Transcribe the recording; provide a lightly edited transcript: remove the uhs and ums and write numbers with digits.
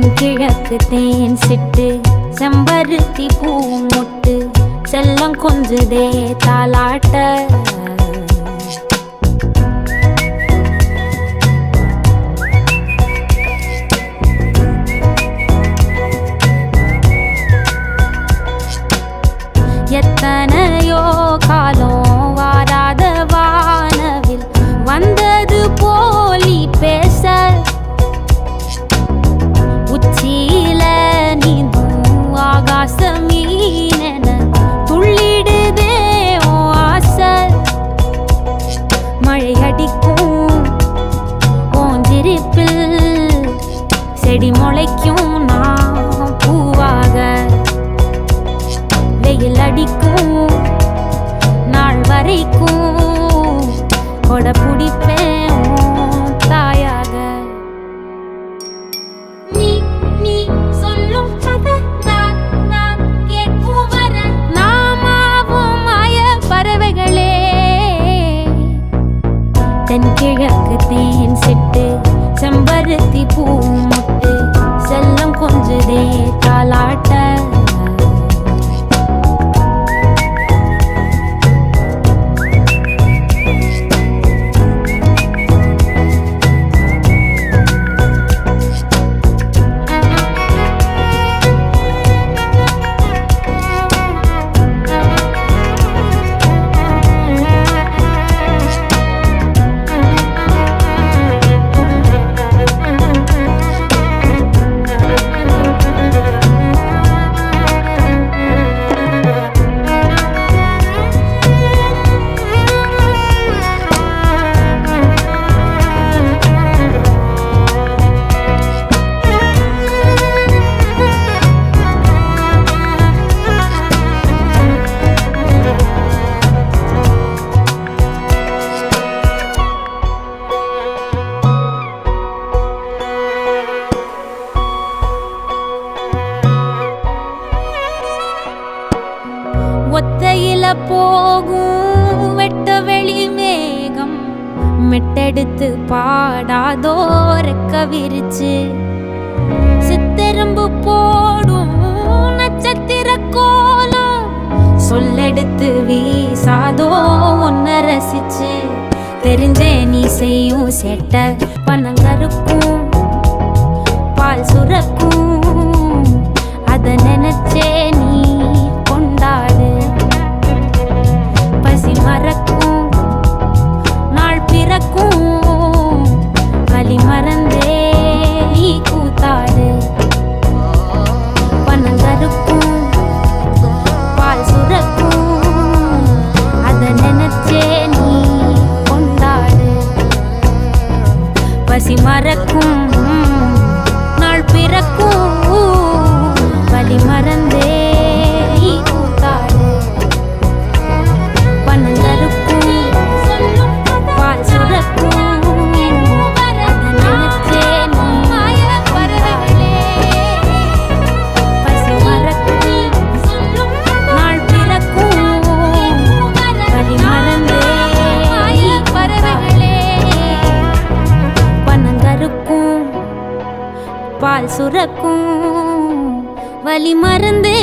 தென்கிழக்கு தேன் சிட்டு செம்பருத்தி பூ மொட்டு செல்லம் கொஞ்சுதே தாலாட்ட எத்தனையோ காலம் வாராத வானவில் வந்தது போலி பேச உச்சியில நீந்தும் ஆகாச மீனென துள்ளிடுதே ஓ ஆசை மழை அடிக்கும் ஓஞ்சிரிப்பில் செடி முளைக்கும் நான் பூவாக வெயில் அடிக்கும் நாள் வரைக்கும் கொடை பிடிப்பேன் தாயாக நீ நீ சொல்லும் கதை நான் கேட்கும் வர நாமாவும் மாய பறவைகளே தென்கிழக்கு தேன் சிட்டு செம்பருத்தி பூ மொட்டு செல்லம் கொஞ்சுதே தாலாட்ட ஒத்தையில போகும் வெட்ட வெளி மேகம் மெட்டெடுத்து பாடாதோ ரெக்க விரிச்சு சித்தெரும்பு போடும் நட்சத்திர கோலம் சொல்லெடுத்து வீசாதோ ஒன்ன ரசிச்சு தெரிஞ்சே நீ செய்யும் செட்ட பனங்கருக்கும் பால் சுரக்கும் அத நினைச்சே நீ கொண்டாடு பசி மறக்கும் நாள் பிறக்கும் வலி மறந்தே நீ கூத்தாடு பனங்கருக்கும் பால் சுரக்கும் அத நினைச்சே நீ கொண்டாடு பசி மறக்கும் நாள் பிறக்கும் வலி மறந்தே நீ கூத்தாடு பனங்கருக்கும் பால் சுரக்கும் அத நினைச்சே நீ பறவைகளே பசி மறக்கும் நாள் பிறக்கும் வலி மறந்தே நீ பறவைகளே பனங்கருக்கும் பால் சுரக்கும் வலி மறந்தே